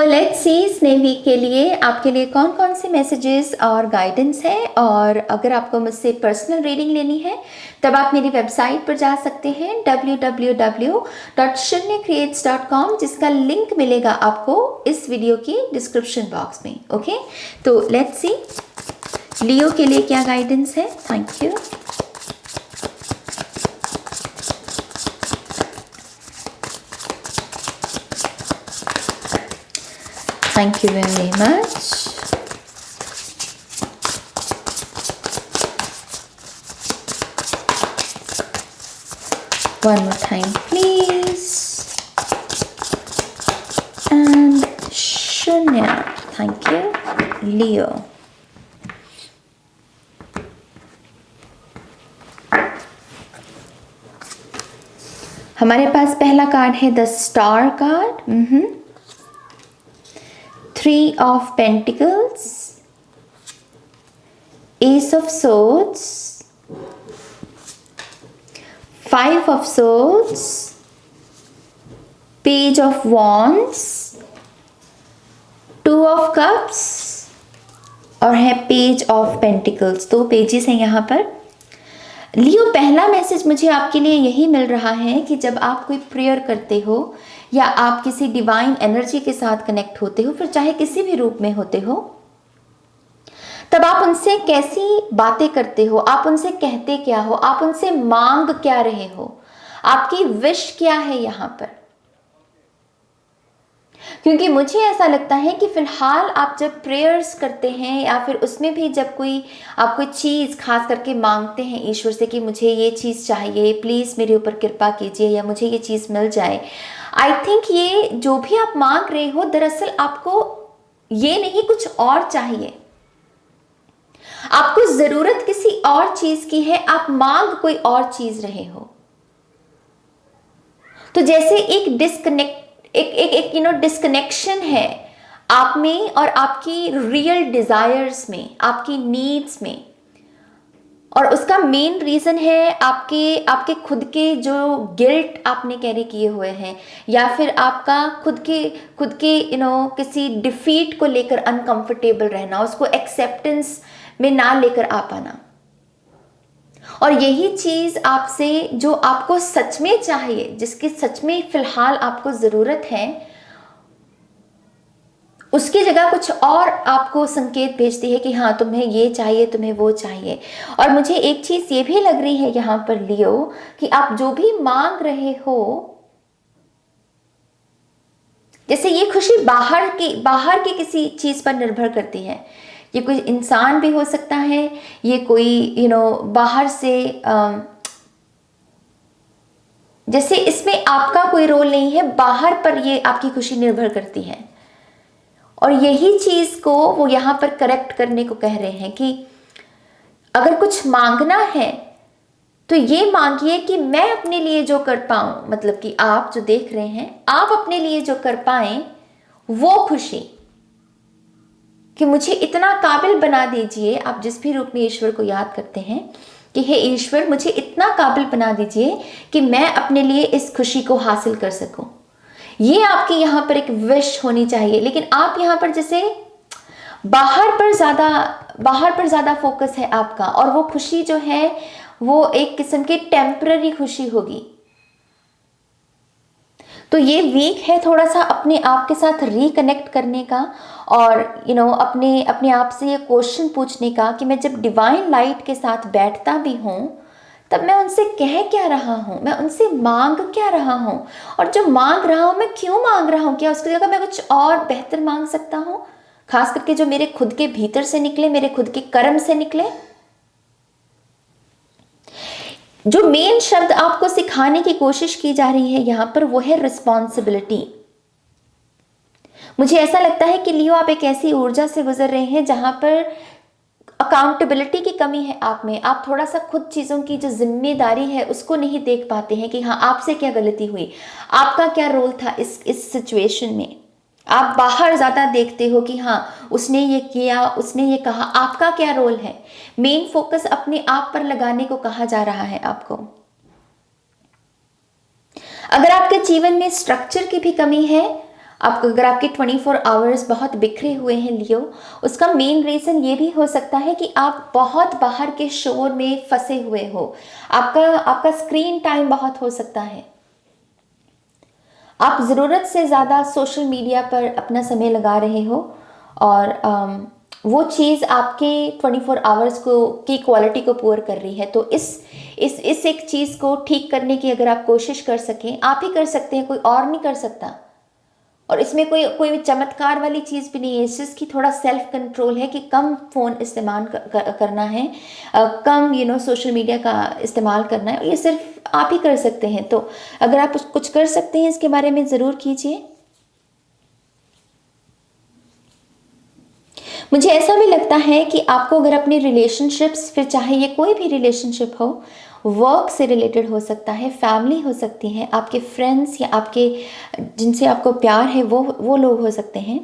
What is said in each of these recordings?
Let's see इस नए week के लिए आपके लिए कौन कौन से मैसेजेस और गाइडेंस है। और अगर आपको मुझसे पर्सनल रीडिंग लेनी है तब आप मेरी वेबसाइट पर जा सकते हैं www.shunyacreates.com, जिसका लिंक मिलेगा आपको इस वीडियो की डिस्क्रिप्शन बॉक्स में। ओके, तो लेट्स सी लियो के लिए क्या गाइडेंस है। Thank you. Thank you very much. One more time, please. And Shunya. Thank you. Leo. हमारे पास पहला कार्ड है the star card. 3 of Pentacles, Ace of Swords, 5 of Swords, Page of Wands, 2 of Cups और है Page of Pentacles। 2 pages हैं यहाँ पर। लियो, पहला message मुझे आपके लिए यही मिल रहा है कि जब आप कोई प्रेयर करते हो या आप किसी डिवाइन एनर्जी के साथ कनेक्ट होते हो, फिर चाहे किसी भी रूप में होते हो, तब आप उनसे कैसी बातें करते हो, आप उनसे कहते क्या हो, आप उनसे मांग क्या रहे हो, आपकी विश क्या है यहाँ पर। क्योंकि मुझे ऐसा लगता है कि फिलहाल आप जब प्रेयर्स करते हैं या फिर उसमें भी जब आप कोई चीज़ खास करके मांगते हैं ईश्वर से कि मुझे ये चीज़ चाहिए, प्लीज़ मेरे ऊपर कृपा कीजिए या मुझे ये चीज़ मिल जाए, आई थिंक ये जो भी आप मांग रहे हो दरअसल आपको ये नहीं कुछ और चाहिए, आपको ज़रूरत किसी और चीज़ की है, आप मांग कोई और चीज़ रहे हो। तो जैसे एक डिस्कनेक्शन है आप में और आपकी रियल डिजायर्स में, आपकी नीड्स में, और उसका मेन रीजन है आपके खुद के जो गिल्ट आपने कैरी किए हुए हैं या फिर आपका खुद के किसी डिफीट को लेकर अनकंफर्टेबल रहना, उसको एक्सेप्टेंस में ना लेकर आ पाना। और यही चीज आपसे जो आपको सच में चाहिए, जिसकी सच में फिलहाल आपको जरूरत है, उसकी जगह कुछ और आपको संकेत भेजती है कि हाँ तुम्हें ये चाहिए, तुम्हें वो चाहिए। और मुझे एक चीज ये भी लग रही है यहां पर लियो कि आप जो भी मांग रहे हो, जैसे ये खुशी बाहर की किसी चीज पर निर्भर करती है। ये कोई इंसान भी हो सकता है, ये कोई बाहर से, जैसे इसमें आपका कोई रोल नहीं है, बाहर पर ये आपकी खुशी निर्भर करती है। और यही चीज को वो यहां पर करेक्ट करने को कह रहे हैं कि अगर कुछ मांगना है तो ये मांगिए कि मैं अपने लिए जो कर पाऊं, मतलब कि आप जो देख रहे हैं, आप अपने लिए जो कर पाएं वो खुशी, कि मुझे इतना काबिल बना दीजिए। आप जिस भी रूप में ईश्वर को याद करते हैं कि हे ईश्वर मुझे इतना काबिल बना दीजिए कि मैं अपने लिए इस खुशी को हासिल कर सकूं। ये आपकी यहाँ पर एक विश होनी चाहिए। लेकिन आप यहाँ पर जैसे बाहर पर ज्यादा फोकस है आपका, और वो खुशी जो है वो एक किस्म की टेम्पररी खुशी होगी। तो ये वीक है थोड़ा सा अपने आप के साथ रिकनेक्ट करने का, और अपने आप से ये क्वेश्चन पूछने का कि मैं जब डिवाइन लाइट के साथ बैठता भी हूँ तब मैं उनसे कह क्या रहा हूँ, मैं उनसे मांग क्या रहा हूँ, और जो मांग रहा हूँ मैं क्यों मांग रहा हूँ, क्या उसकी जगह मैं कुछ और बेहतर मांग सकता हूँ, खास करके जो मेरे खुद के भीतर से निकले, मेरे खुद के कर्म से निकले। जो मेन शब्द आपको सिखाने की कोशिश की जा रही है यहां पर वो है रिस्पॉन्सिबिलिटी। मुझे ऐसा लगता है कि लियो आप एक ऐसी ऊर्जा से गुजर रहे हैं जहां पर अकाउंटेबिलिटी की कमी है आप में। आप थोड़ा सा खुद चीजों की जो जिम्मेदारी है उसको नहीं देख पाते हैं कि हाँ आपसे क्या गलती हुई, आपका क्या रोल था इस सिचुएशन में। आप बाहर ज्यादा देखते हो कि हाँ उसने ये किया, उसने ये कहा, आपका क्या रोल है। मेन फोकस अपने आप पर लगाने को कहा जा रहा है आपको। अगर आपके जीवन में स्ट्रक्चर की भी कमी है, आप अगर आपके 24 आवर्स बहुत बिखरे हुए हैं लियो, उसका मेन रीज़न ये भी हो सकता है कि आप बहुत बाहर के शोर में फंसे हुए हो। आपका स्क्रीन टाइम बहुत हो सकता है। आप ज़रूरत से ज़्यादा सोशल मीडिया पर अपना समय लगा रहे हो और वो चीज़ आपके 24 आवर्स की क्वालिटी को पुअर कर रही है। तो इस एक चीज़ को ठीक करने की अगर आप कोशिश कर सकें, आप ही कर सकते हैं, कोई और नहीं कर सकता। और इसमें कोई चमत्कार वाली चीज़ भी नहीं है, इस चीज़ की थोड़ा सेल्फ कंट्रोल है कि कम फ़ोन इस्तेमाल करना है, कम सोशल मीडिया का इस्तेमाल करना है। ये सिर्फ आप ही कर सकते हैं। तो अगर आप कुछ कर सकते हैं इसके बारे में ज़रूर कीजिए। मुझे ऐसा भी लगता है कि आपको अगर अपने रिलेशनशिप्स, फिर चाहे ये कोई भी रिलेशनशिप हो, वर्क से रिलेटेड हो सकता है, फैमिली हो सकती है, आपके फ्रेंड्स या आपके जिनसे आपको प्यार है वो लोग हो सकते हैं,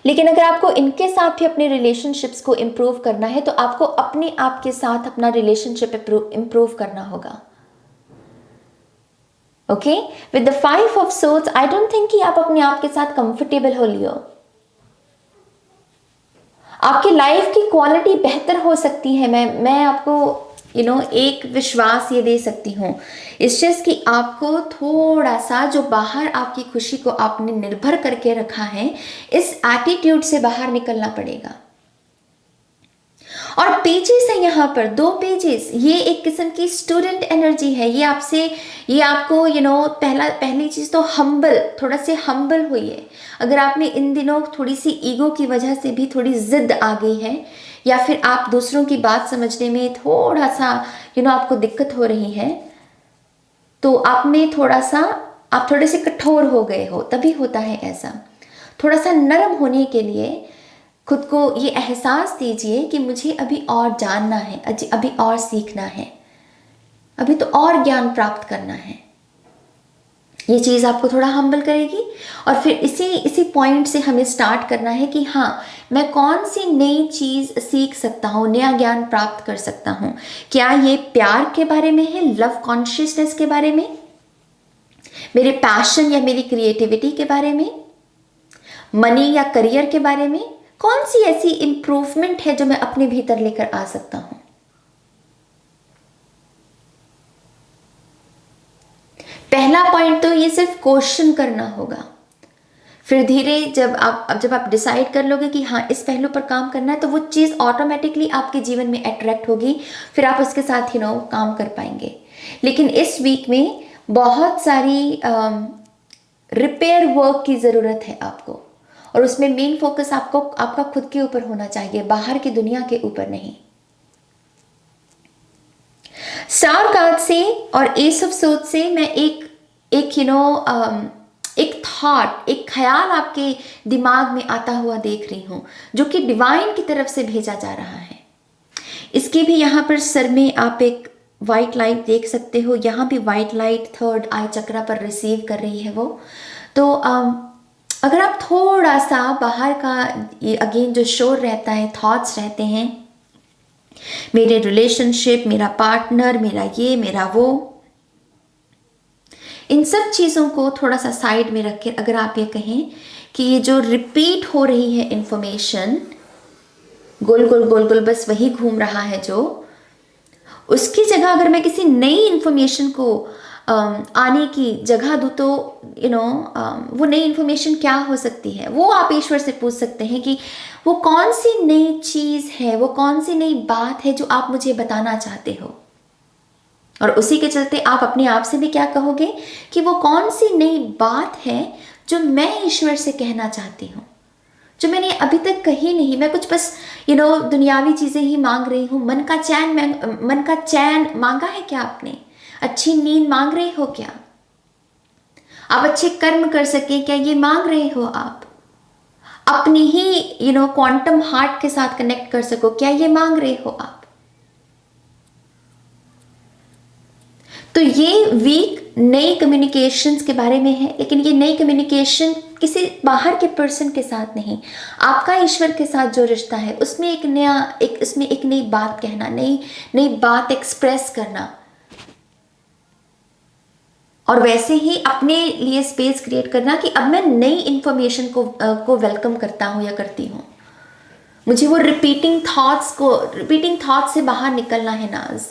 लेकिन अगर आपको इनके साथ भी अपने रिलेशनशिप्स को इम्प्रूव करना है तो आपको अपने आप के साथ अपना रिलेशनशिप इम्प्रूव करना होगा। Okay, with the 5 of swords I don't think कि आप अपने आप के साथ कंफर्टेबल हो लियो। आपकी लाइफ की क्वालिटी बेहतर हो सकती है। मैं आपको एक विश्वास ये दे सकती हूँ इस चीज़ कि आपको थोड़ा सा जो बाहर आपकी खुशी को आपने निर्भर करके रखा है, इस एटीट्यूड से बाहर निकलना पड़ेगा। और पेजेस है यहाँ पर 2 पेजेस, ये एक किस्म की स्टूडेंट एनर्जी है। ये आपको पहली चीज़ तो थोड़ा से हम्बल हुई। अगर आपने इन दिनों थोड़ी सी ईगो की वजह से भी थोड़ी जिद आ गई है, या फिर आप दूसरों की बात समझने में थोड़ा सा आपको दिक्कत हो रही है, तो आप थोड़े से कठोर हो गए हो, तभी होता है ऐसा। थोड़ा सा नरम होने के लिए खुद को ये एहसास दीजिए कि मुझे अभी और जानना है, अभी और सीखना है, अभी तो और ज्ञान प्राप्त करना है। ये चीज़ आपको थोड़ा हम्बल करेगी। और फिर इसी पॉइंट से हमें स्टार्ट करना है कि हाँ, मैं कौन सी नई चीज़ सीख सकता हूँ, नया ज्ञान प्राप्त कर सकता हूँ। क्या ये प्यार के बारे में है, लव कॉन्शियसनेस के बारे में, मेरे पैशन या मेरी क्रिएटिविटी के बारे में, मनी या करियर के बारे में? कौन सी ऐसी इंप्रूवमेंट है जो मैं अपने भीतर लेकर आ सकता हूं? पहला पॉइंट तो ये सिर्फ क्वेश्चन करना होगा। फिर धीरे जब आप डिसाइड कर लोगे कि हाँ, इस पहलू पर काम करना है, तो वो चीज़ ऑटोमेटिकली आपके जीवन में अट्रैक्ट होगी, फिर आप उसके साथ काम कर पाएंगे। लेकिन इस वीक में बहुत सारी रिपेयर वर्क की ज़रूरत है आपको, और उसमें मेन फोकस आपका खुद के ऊपर होना चाहिए, बाहर की दुनिया के ऊपर नहीं। स्टार कार्ड से और एस ऑफ सोर्ड से मैं एक थॉट, एक ख्याल आपके दिमाग में आता हुआ देख रही हूं, जो कि डिवाइन की तरफ से भेजा जा रहा है। इसके भी यहाँ पर सर में आप एक वाइट लाइट देख सकते हो, यहाँ भी वाइट लाइट 3rd आई चक्रा पर रिसीव कर रही है वो। तो अगर आप थोड़ा सा बाहर का ये अगेन जो शोर रहता है, थॉट्स रहते हैं, मेरे रिलेशनशिप, मेरा पार्टनर, मेरा ये, मेरा वो, इन सब चीज़ों को थोड़ा सा साइड में रख के अगर आप ये कहें कि ये जो रिपीट हो रही है इंफॉर्मेशन, गोल गोल गोल गोल बस वही घूम रहा है, जो उसकी जगह अगर मैं किसी नई इंफॉर्मेशन को आने की जगह दूँ, तो वो नई इंफॉर्मेशन क्या हो सकती है, वो आप ईश्वर से पूछ सकते हैं कि वो कौन सी नई चीज़ है, वो कौन सी नई बात है जो आप मुझे बताना चाहते हो। और उसी के चलते आप अपने आप से भी क्या कहोगे कि वो कौन सी नई बात है जो मैं ईश्वर से कहना चाहती हूँ, जो मैंने अभी तक कही नहीं। मैं कुछ बस दुनियावी चीज़ें ही मांग रही हूँ। मन का चैन मांगा है क्या आपने? अच्छी नींद मांग रहे हो क्या? आप अच्छे कर्म कर सके क्या, ये मांग रहे हो आप? अपनी ही क्वांटम हार्ट के साथ कनेक्ट कर सको क्या, ये मांग रहे हो आप? तो ये वीक नई कम्युनिकेशंस के बारे में है, लेकिन ये नई कम्युनिकेशन किसी बाहर के पर्सन के साथ नहीं, आपका ईश्वर के साथ जो रिश्ता है उसमें एक नई बात कहना, नई बात एक्सप्रेस करना। और वैसे ही अपने लिए स्पेस क्रिएट करना कि अब मैं नई इंफॉर्मेशन को वेलकम करता हूँ या करती हूँ। मुझे वो रिपीटिंग थॉट्स से बाहर निकलना है नाज।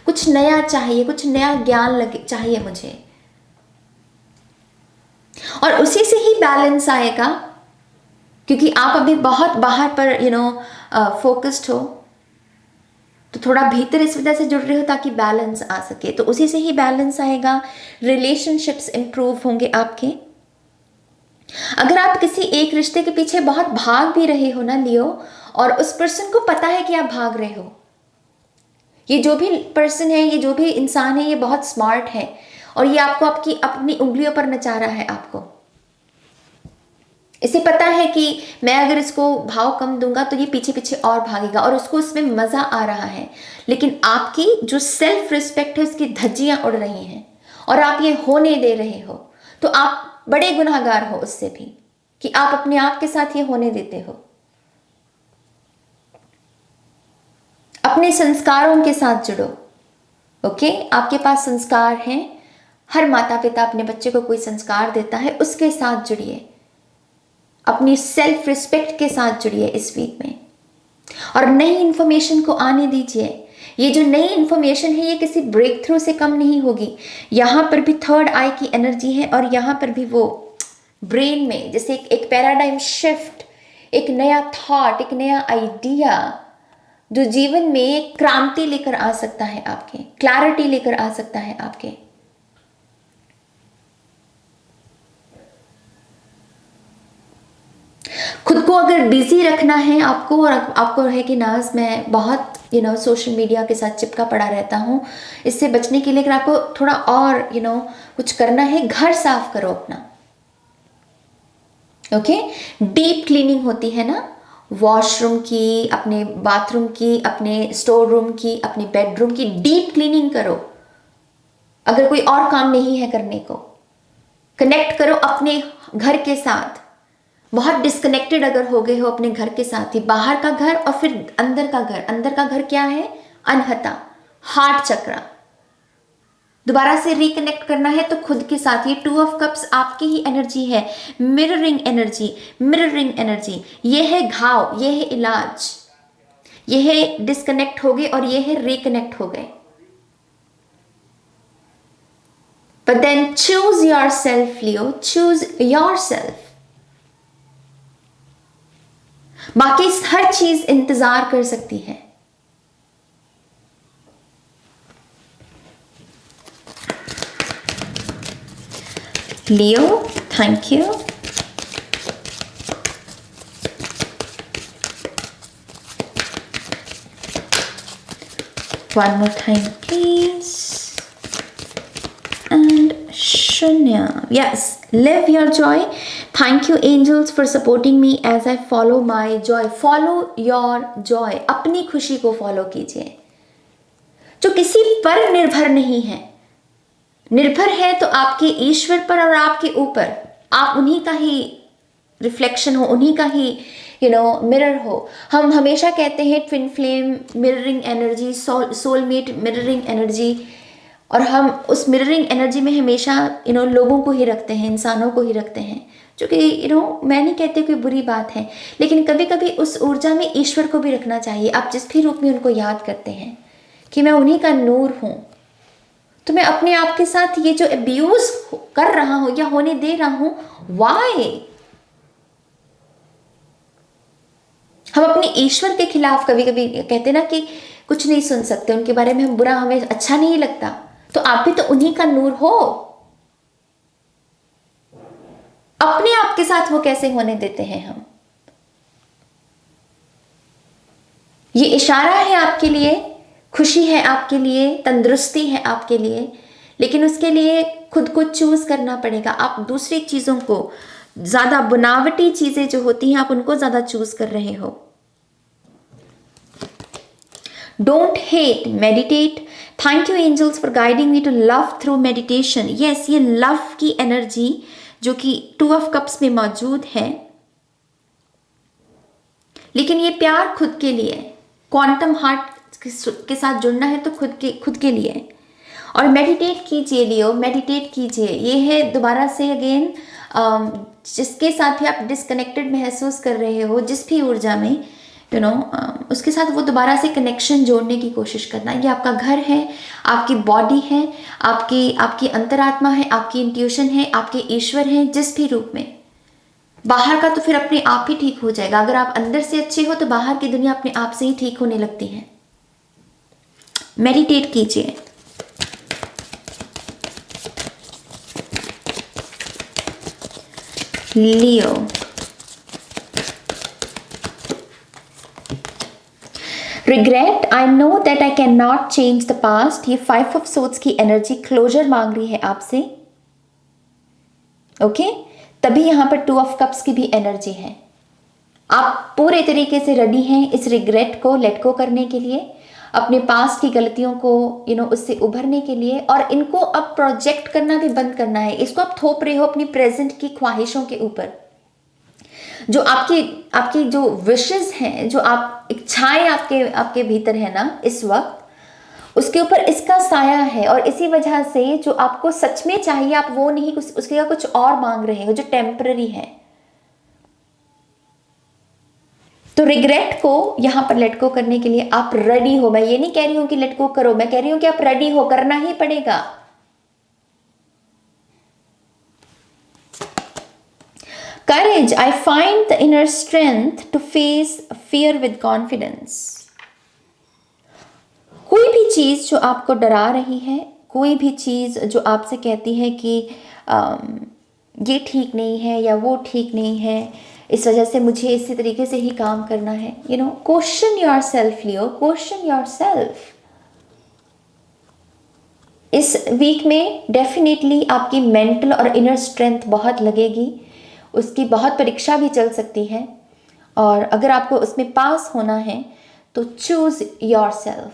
कुछ नया चाहिए, कुछ नया ज्ञान चाहिए मुझे, और उसी से ही बैलेंस आएगा। क्योंकि आप अभी बहुत बाहर पर फोकस्ड हो, तो थोड़ा भीतर इस वजह से जुड़ रहे हो ताकि बैलेंस आ सके, तो उसी से ही बैलेंस आएगा। रिलेशनशिप्स इंप्रूव होंगे आपके। अगर आप किसी एक रिश्ते के पीछे बहुत भाग भी रहे हो ना लियो, और उस पर्सन को पता है कि आप भाग रहे हो, ये जो भी पर्सन है, ये जो भी इंसान है, ये बहुत स्मार्ट है, और ये आपको आपकी अपनी उंगलियों पर नचा रहा है। आपको इसे पता है कि मैं अगर इसको भाव कम दूंगा तो ये पीछे पीछे और भागेगा, और उसको इसमें मजा आ रहा है। लेकिन आपकी जो सेल्फ रिस्पेक्ट है उसकी धज्जियां उड़ रही हैं, और आप ये होने दे रहे हो, तो आप बड़े गुनहगार हो उससे भी, कि आप अपने आप के साथ ये होने देते हो। अपने संस्कारों के साथ जुड़ो। ओके, आपके पास संस्कार हैं। हर माता पिता अपने बच्चे को कोई संस्कार देता है, उसके साथ जुड़िए। अपनी सेल्फ रिस्पेक्ट के साथ जुड़िए इस वीक में, और नई इंफॉर्मेशन को आने दीजिए। ये जो नई इंफॉर्मेशन है ये किसी ब्रेक थ्रू से कम नहीं होगी। यहां पर भी थर्ड आई की एनर्जी है, और यहां पर भी वो ब्रेन में जैसे एक पैराडाइम शिफ्ट, एक नया थॉट, एक नया आइडिया जो जीवन में क्रांति लेकर आ सकता है, आपके क्लैरिटी लेकर आ सकता है आपके। खुद को अगर बिजी रखना है आपको, और आपको है कि नाज मैं बहुत सोशल मीडिया के साथ चिपका पड़ा रहता हूँ, इससे बचने के लिए अगर आपको थोड़ा और कुछ करना है, घर साफ करो अपना। ओके, डीप क्लीनिंग होती है ना, वॉशरूम की, अपने बाथरूम की, अपने स्टोर रूम की, अपने बेडरूम की डीप क्लीनिंग करो। अगर कोई और काम नहीं है करने को, कनेक्ट करो अपने घर के साथ। बहुत डिस्कनेक्टेड अगर हो गए हो अपने घर के साथ ही, बाहर का घर और फिर अंदर का घर। अंदर का घर क्या है? अनहता, हार्ट चक्रा। दोबारा से रिकनेक्ट करना है तो खुद के साथ। ये 2 ऑफ कप्स आपकी ही एनर्जी है, मिररिंग एनर्जी। मिररिंग एनर्जी, ये है घाव, ये है इलाज। ये है डिस्कनेक्ट हो गए और ये है रिकनेक्ट हो गए। But then choose yourself, Leo. Choose yourself. बाकी हर चीज इंतजार कर सकती है। Leo, thank you. One more time, please. And Shunya. Yes, live your joy. Thank you, angels, for supporting me as I follow my joy. Follow your joy. अपनी खुशी को follow कीजिए, जो किसी पर निर्भर नहीं है। निर्भर है तो आपके ईश्वर पर और आपके ऊपर। आप उन्हीं का ही रिफ्लेक्शन हो, उन्हीं का ही मिरर हो। हम हमेशा कहते हैं twin flame mirroring energy, soulmate mirroring energy, और हम उस मिररिंग एनर्जी में हमेशा लोगों को ही रखते हैं, इंसानों को ही रखते हैं, जो कि मैं नहीं कहती कोई बुरी बात है, लेकिन कभी कभी उस ऊर्जा में ईश्वर को भी रखना चाहिए। आप जिस भी रूप में उनको याद करते हैं कि मैं उन्हीं का नूर हूं, तो मैं अपने आप के साथ ये जो अब्यूज कर रहा हूं या होने दे रहा हूं, वाई? हम अपने ईश्वर के खिलाफ कभी कभी कहते ना कि कुछ नहीं सुन सकते, उनके बारे में हम बुरा, हमें अच्छा नहीं लगता, तो आप भी तो उन्हीं का नूर हो। अपने आप के साथ वो कैसे होने देते हैं हम? ये इशारा है आपके लिए, खुशी है आपके लिए, तंदुरुस्ती है आपके लिए, लेकिन उसके लिए खुद को चूज करना पड़ेगा। आप दूसरी चीजों को ज्यादा, बनावटी चीजें जो होती हैं, आप उनको ज्यादा चूज कर रहे हो। Don't hate, meditate. Thank you angels for guiding me to love through meditation. Yes, ये लव की एनर्जी जो कि 2 ऑफ कप्स में मौजूद है, लेकिन ये प्यार खुद के लिए, क्वांटम हार्ट के साथ जुड़ना है तो खुद के लिए। और मेडिटेट कीजिए लियो, मेडिटेट कीजिए। ये है दोबारा से अगेन, जिसके साथ भी आप डिस्कनेक्टेड महसूस कर रहे हो, जिस भी ऊर्जा में उसके साथ वो दोबारा से कनेक्शन जोड़ने की कोशिश करना। ये आपका घर है, आपकी बॉडी है, आपकी अंतरात्मा है, आपकी इंट्यूशन है, आपके ईश्वर हैं, जिस भी रूप में। बाहर का तो फिर अपने आप ही ठीक हो जाएगा। अगर आप अंदर से अच्छे हो तो बाहर की दुनिया अपने आप से ही ठीक होने लगती है। मेडिटेट कीजिए। Leo, regret, I know that I can not change the past. ये 5 ऑफ सोर्ड्स की एनर्जी क्लोजर मांग रही है आपसे। ओके, तभी यहां पर 2 ऑफ कप्स की भी एनर्जी है। आप पूरे तरीके से रेडी हैं इस रिग्रेट को लेट गो करने के लिए, अपने पास्ट की गलतियों को उससे उभरने के लिए, और इनको अब प्रोजेक्ट करना भी बंद करना है। इसको आप थोप रहे हो अपनी प्रेजेंट की ख्वाहिशों के ऊपर। जो आपकी जो विशेस हैं, जो आप इच्छाएं आपके भीतर है ना इस वक्त, उसके ऊपर इसका साया है। और इसी वजह से जो आपको सच में चाहिए आप वो नहीं, उसके कुछ और मांग रहे हो जो टेम्पररी है। तो रिग्रेट को यहां पर लेट गो करने के लिए आप रेडी हो। मैं ये नहीं कह रही हूं कि लेट गो करो, मैं कह रही हूं कि आप रेडी हो, करना ही पड़ेगा। Courage, I find the inner strength to face fear with confidence. कोई भी चीज़ जो आपको डरा रही है, कोई भी चीज़ जो आपसे कहती है कि ये ठीक नहीं है या वो ठीक नहीं है, इस वजह से मुझे इसी तरीके से ही काम करना है, question your self Leo, question your self. इस वीक में डेफिनेटली आपकी मेंटल और इनर स्ट्रेंथ बहुत लगेगी, उसकी बहुत परीक्षा भी चल सकती है। और अगर आपको उसमें पास होना है तो चूज योर सेल्फ,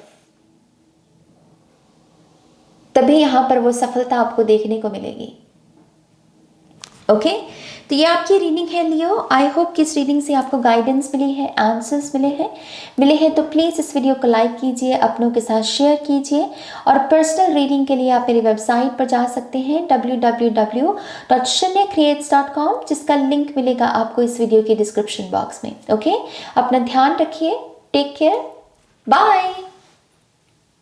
तभी यहां पर वो सफलता आपको देखने को मिलेगी। ओके, तो ये आपकी रीडिंग है लियो। आई होप कि इस रीडिंग से आपको गाइडेंस मिली है, आंसर्स मिले हैं तो प्लीज़ इस वीडियो को लाइक कीजिए, अपनों के साथ शेयर कीजिए। और पर्सनल रीडिंग के लिए आप मेरी वेबसाइट पर जा सकते हैं www.shanyacreates.com, जिसका लिंक मिलेगा आपको इस वीडियो के डिस्क्रिप्शन बॉक्स में। ओके, अपना ध्यान रखिए, टेक केयर, बाय।